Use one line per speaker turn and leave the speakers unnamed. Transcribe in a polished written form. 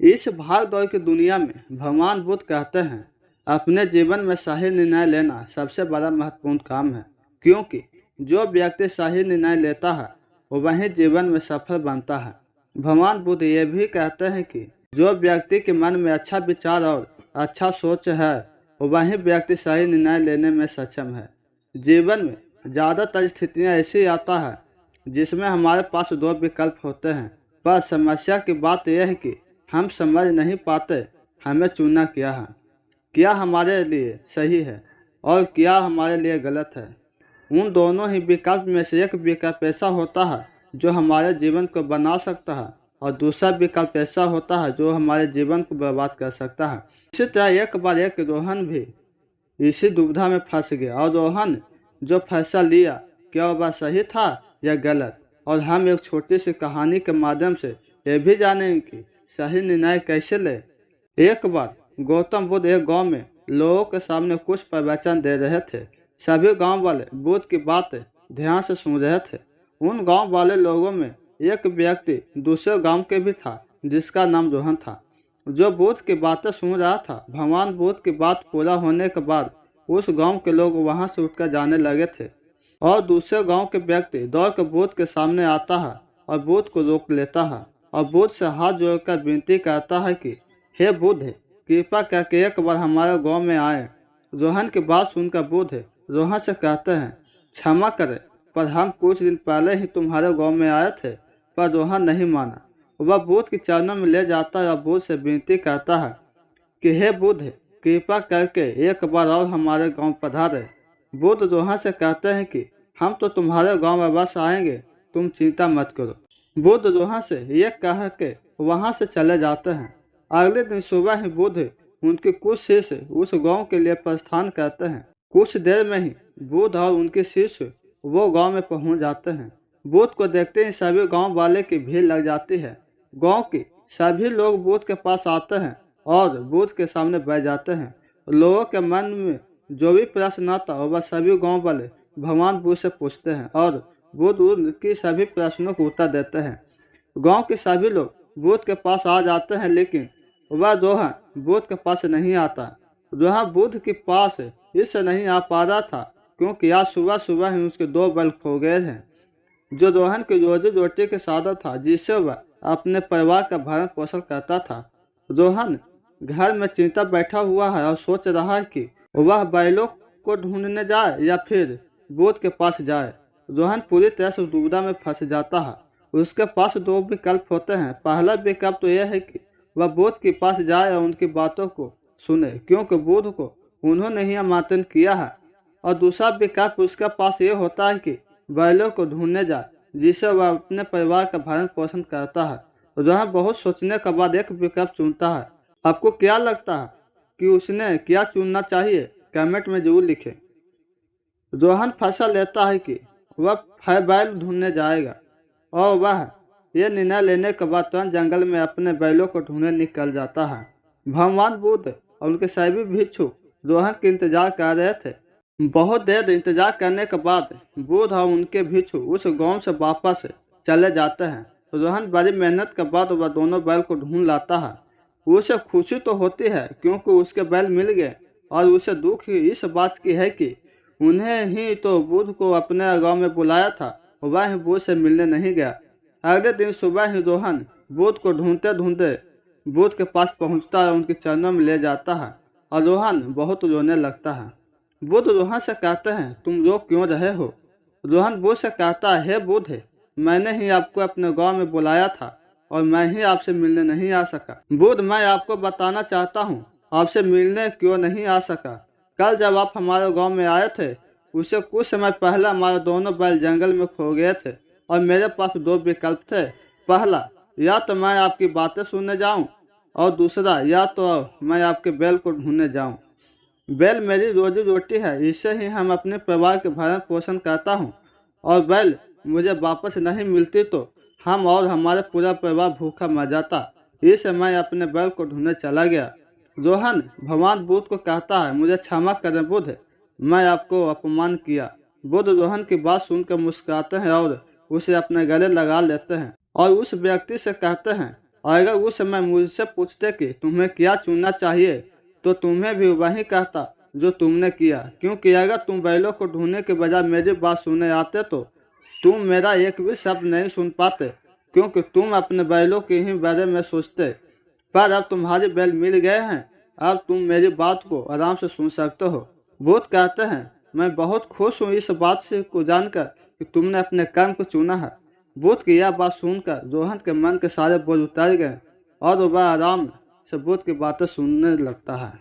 इस भाग दौड़ की दुनिया में भगवान बुद्ध कहते हैं, अपने जीवन में सही निर्णय लेना सबसे बड़ा महत्वपूर्ण काम है, क्योंकि जो व्यक्ति सही निर्णय लेता है वही जीवन में सफल बनता है। भगवान बुद्ध ये भी कहते हैं कि जो व्यक्ति के मन में अच्छा विचार और अच्छा सोच है वही व्यक्ति सही निर्णय लेने में सक्षम है। जीवन में ज़्यादातर स्थितियाँ ऐसी आता है जिसमें हमारे पास दो विकल्प होते हैं, पर समस्या की बात यह है कि हम समझ नहीं पाते हमें चुनना क्या है, क्या हमारे लिए सही है और क्या हमारे लिए गलत है। उन दोनों ही विकल्प में से एक विकल्प ऐसा होता है जो हमारे जीवन को बना सकता है और दूसरा विकल्प ऐसा होता है जो हमारे जीवन को बर्बाद कर सकता है। इसी तरह एक बार एक रोहन भी इसी दुविधा में फंस गया और रोहन जो फैसला लिया क्या वह सही था या गलत। और हम एक छोटी सी कहानी के माध्यम से ये भी जानेंगे कि सही निर्णय कैसे ले। एक बार गौतम बुद्ध एक गांव में लोगों के सामने कुछ प्रवचन दे रहे थे। सभी गांव वाले बुद्ध की बातें ध्यान से सुन रहे थे। उन गांव वाले लोगों में एक व्यक्ति दूसरे गांव के भी था जिसका नाम रोहन था, जो बुद्ध की बातें सुन रहा था। भगवान बुद्ध की बात पूरा होने के बाद उस गांव के लोग वहां से उठकर जाने लगे थे और दूसरे गांव के व्यक्ति दौड़ कर बुद्ध के सामने आता है और बुद्ध को रोक लेता है और बुद्ध से हाथ जोड़कर विनती करता है कि हे बुद्ध, कृपा करके एक बार हमारे गांव में आए। रोहन की बात सुनकर बुद्ध रोहन से कहते हैं, क्षमा करें, पर हम कुछ दिन पहले ही तुम्हारे गांव में आए थे। पर रोहन नहीं माना। वह बुद्ध के चरणों में ले जाता है और बुद्ध से विनती करता है कि हे बुद्ध, कृपा करके एक बार और हमारे गांव पधारे। बुद्ध रोहन से कहते हैं कि हम तो तुम्हारे गांव में बस आएंगे, तुम चिंता मत करो। बुद्ध रोहन से ये कह के वहां से चले जाते हैं। अगले दिन सुबह ही बुद्ध उनके कुछ शिष्य उस गांव के लिए प्रस्थान करते हैं। कुछ देर में ही बुद्ध और उनके शिष्य वो गांव में पहुंच जाते हैं। बुद्ध को देखते ही सभी गांव वाले की भीड़ लग जाती है। गांव के सभी लोग बुद्ध के पास आते हैं और बुद्ध के सामने बैठ जाते हैं। लोगों के मन में जो भी प्रश्न आता वह सभी गांव वाले भगवान बुद्ध से पूछते हैं और बुद्ध उनकी सभी प्रश्नों को उत्तर देते हैं। गांव के सभी लोग बुद्ध के पास आ जाते हैं, लेकिन वह रोहन बुद्ध के पास नहीं आता। रोहन बुद्ध के पास इससे नहीं आ पा रहा था क्योंकि आज सुबह सुबह ही उसके दो बैल खो गए हैं, जो रोहन की रोजी रोटी के साधन था, जिससे वह अपने परिवार का भरण पोषण करता था। रोहन घर में चिंता बैठा हुआ है और सोच रहा है कि वह बैलों को ढूंढने जाए या फिर बुद्ध के पास जाए। रोहन पूरी तरह से दुविधा में फंस जाता है। उसके पास दो विकल्प होते हैं। पहला विकल्प तो यह है कि वह बुद्ध के पास जाए और उनकी बातों को सुने, क्योंकि बुद्ध को उन्होंने ही आमंत्रण किया है। और दूसरा विकल्प उसके पास ये होता है कि बैलों को ढूंढने जाए, जिससे वह अपने परिवार का भरण पोषण करता है। रोहन बहुत सोचने के बाद एक विकल्प चुनता है। आपको क्या लगता है कि उसने क्या चुनना चाहिए? कमेंट में जरूर लिखें। रोहन फैसला लेता है कि वह बैल ढूंढने जाएगा और वह यह निर्णय लेने के बाद तुरंत जंगल में अपने बैलों को ढूंढने निकल जाता है। भगवान बुद्ध और उनके सभी भिक्षु रोहन के इंतजार कर रहे थे। बहुत देर इंतजार करने के बाद बुद्ध और उनके भिक्षु उस गांव से वापस चले जाते हैं। रोहन बड़ी मेहनत के बाद वह दोनों बैल को ढूंढ लाता है। उसे खुशी तो होती है क्योंकि उसके बैल मिल गए, और उसे दुख इस बात की है कि उन्हें ही तो बुद्ध को अपने गांव में बुलाया था, वह ही बुद्ध से मिलने नहीं गया। अगले दिन सुबह ही रोहन बुद्ध को ढूंढते ढूंढते बुद्ध के पास पहुंचता है, उनके चरणों में ले जाता है और रोहन बहुत रोने लगता है। बुद्ध रोहन से कहते हैं, तुम रो क्यों रहे हो? रोहन बुद्ध से कहता है, हे बुद्ध, मैंने ही आपको अपने गांव में बुलाया था और मैं ही आपसे मिलने नहीं आ सका। बुद्ध, मैं आपको बताना चाहता हूँ, आपसे मिलने क्यों नहीं आ सका। कल जब आप हमारे गांव में आए थे उससे कुछ समय पहले हमारे दोनों बैल जंगल में खो गए थे और मेरे पास दो विकल्प थे। पहला, या तो मैं आपकी बातें सुनने जाऊं, और दूसरा, या तो मैं आपके बैल को ढूंढने जाऊं। बैल मेरी रोजी रोटी है, इससे ही हम अपने परिवार के भरण पोषण करता हूं, और बैल मुझे वापस नहीं मिलती तो हम और हमारे पूरा परिवार भूखा मर जाता। इससे मैं अपने बैल को ढूंढने चला गया। रोहन भगवान बुद्ध को कहता है, मुझे क्षमा करें बुद्ध, मैं आपको अपमान किया। बुद्ध रोहन की बात सुनकर मुस्कुराते हैं और उसे अपने गले लगा लेते हैं और उस व्यक्ति से कहते हैं, और अगर उस समय मुझसे पूछते कि तुम्हें क्या चुनना चाहिए, तो तुम्हें भी वही कहता जो तुमने किया, क्योंकि अगर तुम बैलों को ढूंढने के बजाय मेरी बात सुनने आते तो तुम मेरा एक भी शब्द नहीं सुन पाते, क्योंकि तुम अपने बैलों के ही बारे में सोचते। पर अब तुम्हारे बैल मिल गए हैं, अब तुम मेरी बात को आराम से सुन सकते हो। भूत कहते हैं, मैं बहुत खुश हूँ इस बात से को जानकर कि तुमने अपने कर्म को चुना है। भूत की यह बात सुनकर रोहन के मन के सारे बोझ उतर गए और वह आराम से भूत की बातें सुनने लगता है।